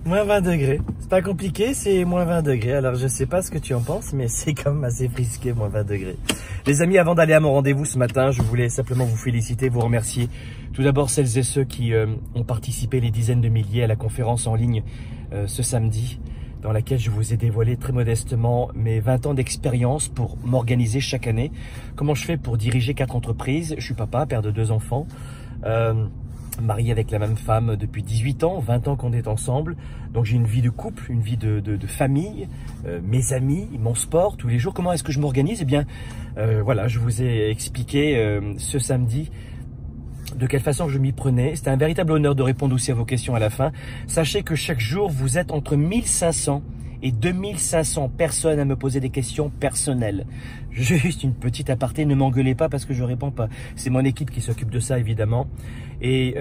Moins 20 degrés. C'est pas compliqué, c'est moins 20 degrés. Alors je sais pas ce que tu en penses, mais c'est quand même assez frisqué, moins 20 degrés. Les amis, avant d'aller à mon rendez-vous ce matin, je voulais simplement vous féliciter, vous remercier. Tout d'abord celles et ceux qui ont participé, les dizaines de milliers, à la conférence en ligne ce samedi, dans laquelle je vous ai dévoilé très modestement mes 20 ans d'expérience pour m'organiser chaque année. Comment je fais pour diriger 4 entreprises. Je suis papa, père de 2 enfants. Marié avec la même femme depuis 18 ans, 20 ans qu'on est ensemble. Donc j'ai une vie de couple, une vie de famille, mes amis, mon sport, tous les jours. Comment est-ce que je m'organise? Eh bien, voilà, je vous ai expliqué ce samedi de quelle façon je m'y prenais. C'était un véritable honneur de répondre aussi à vos questions à la fin. Sachez que chaque jour, vous êtes entre 1500 et 2500 personnes à me poser des questions personnelles. Juste une petite aparté, ne m'engueulez pas parce que je réponds pas. C'est mon équipe qui s'occupe de ça, évidemment. Et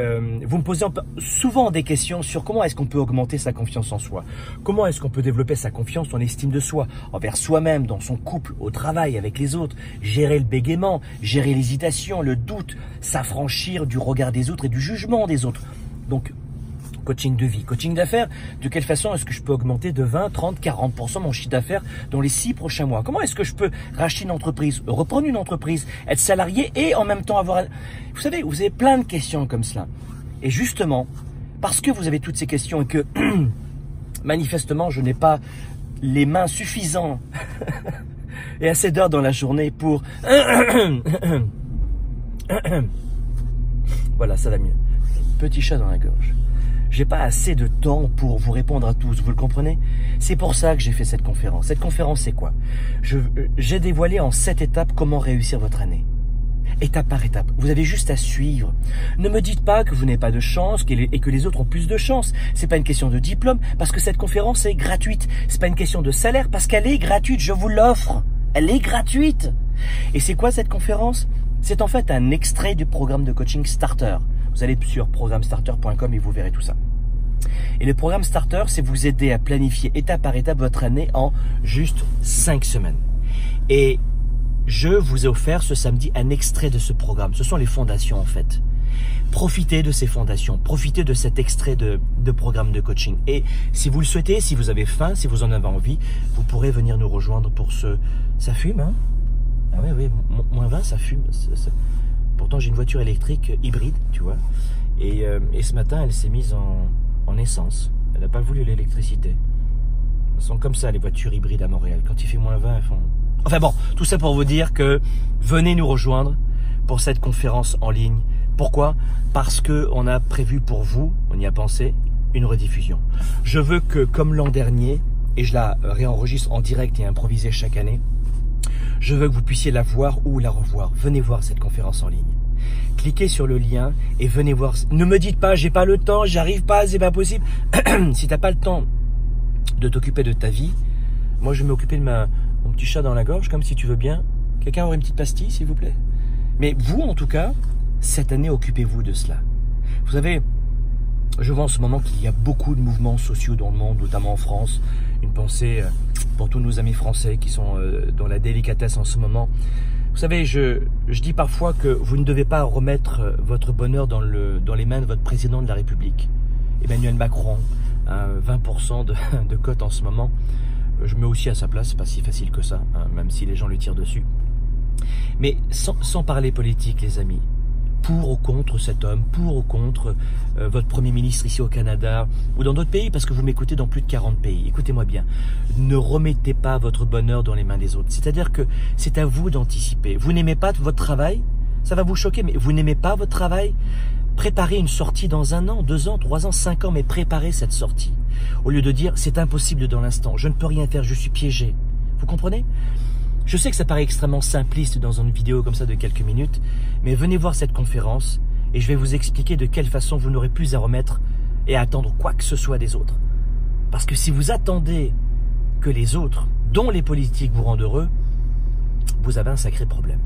vous me posez souvent des questions sur comment est-ce qu'on peut augmenter sa confiance en soi. Comment est-ce qu'on peut développer sa confiance, son estime de soi, envers soi-même, dans son couple, au travail, avec les autres. Gérer le bégaiement, gérer l'hésitation, le doute, s'affranchir du regard des autres et du jugement des autres. Donc, coaching de vie, coaching d'affaires, de quelle façon est-ce que je peux augmenter de 20, 30, 40% mon chiffre d'affaires dans les 6 prochains mois? Comment est-ce que je peux racheter une entreprise, reprendre une entreprise, être salarié et en même temps avoir... Vous savez, vous avez plein de questions comme cela. Et justement, parce que vous avez toutes ces questions et que manifestement je n'ai pas les mains suffisantes et assez d'heures dans la journée pour... Voilà, ça va mieux. Petit chat dans la gorge. J'ai pas assez de temps pour vous répondre à tous, vous le comprenez? C'est pour ça que j'ai fait cette conférence. Cette conférence, c'est quoi? J'ai dévoilé en 7 étapes comment réussir votre année. Étape par étape. Vous avez juste à suivre. Ne me dites pas que vous n'avez pas de chance et que les autres ont plus de chance. C'est pas une question de diplôme, parce que cette conférence est gratuite. C'est pas une question de salaire, parce qu'elle est gratuite. Je vous l'offre. Elle est gratuite. Et c'est quoi cette conférence? C'est en fait un extrait du programme de coaching Starter. Vous allez sur programmestarter.com et vous verrez tout ça. Et le programme Starter, c'est vous aider à planifier étape par étape votre année en juste 5 semaines. Et je vous ai offert ce samedi un extrait de ce programme. Ce sont les fondations en fait. Profitez de ces fondations, profitez de cet extrait de programme de coaching. Et si vous le souhaitez, si vous avez faim, si vous en avez envie, vous pourrez venir nous rejoindre pour ce... Ça fume, hein? Ah oui, moins 20, ça fume. Pourtant, j'ai une voiture électrique hybride, tu vois. Et ce matin, elle s'est mise en essence. Elle n'a pas voulu l'électricité. Elles sont comme ça, les voitures hybrides à Montréal. Quand il fait moins 20, elles font... Enfin bon, tout ça pour vous dire que venez nous rejoindre pour cette conférence en ligne. Pourquoi? Parce qu'on a prévu pour vous, on y a pensé, une rediffusion. Je veux que, comme l'an dernier, et je la réenregistre en direct et improvisée chaque année, je veux que vous puissiez la voir ou la revoir. Venez voir cette conférence en ligne. Cliquez sur le lien et venez voir. Ne me dites pas, j'ai pas le temps, j'arrive pas, c'est pas possible. Si t'as pas le temps de t'occuper de ta vie, moi je vais m'occuper de mon petit chat dans la gorge, comme si tu veux bien. Quelqu'un aurait une petite pastille, s'il vous plaît? Mais vous, en tout cas, cette année, occupez-vous de cela. Vous savez, je vois en ce moment qu'il y a beaucoup de mouvements sociaux dans le monde, notamment en France. Une pensée pour tous nos amis français qui sont dans la délicatesse en ce moment. Vous savez, je dis parfois que vous ne devez pas remettre votre bonheur dans les mains de votre président de la République. Emmanuel Macron, 20% de cote en ce moment. Je mets aussi à sa place, c'est pas si facile que ça, hein, même si les gens lui tirent dessus. Mais sans parler politique, les amis. Pour ou contre cet homme, pour ou contre votre Premier ministre ici au Canada ou dans d'autres pays, parce que vous m'écoutez dans plus de 40 pays. Écoutez-moi bien, ne remettez pas votre bonheur dans les mains des autres. C'est-à-dire que c'est à vous d'anticiper. Vous n'aimez pas votre travail, ça va vous choquer, mais vous n'aimez pas votre travail, préparez une sortie dans 1 an, 2 ans, 3 ans, 5 ans, mais préparez cette sortie. Au lieu de dire, c'est impossible dans l'instant, je ne peux rien faire, je suis piégé. Vous comprenez ? Je sais que ça paraît extrêmement simpliste dans une vidéo comme ça de quelques minutes, mais venez voir cette conférence et je vais vous expliquer de quelle façon vous n'aurez plus à remettre et à attendre quoi que ce soit des autres. Parce que si vous attendez que les autres, dont les politiques, vous rendent heureux, vous avez un sacré problème.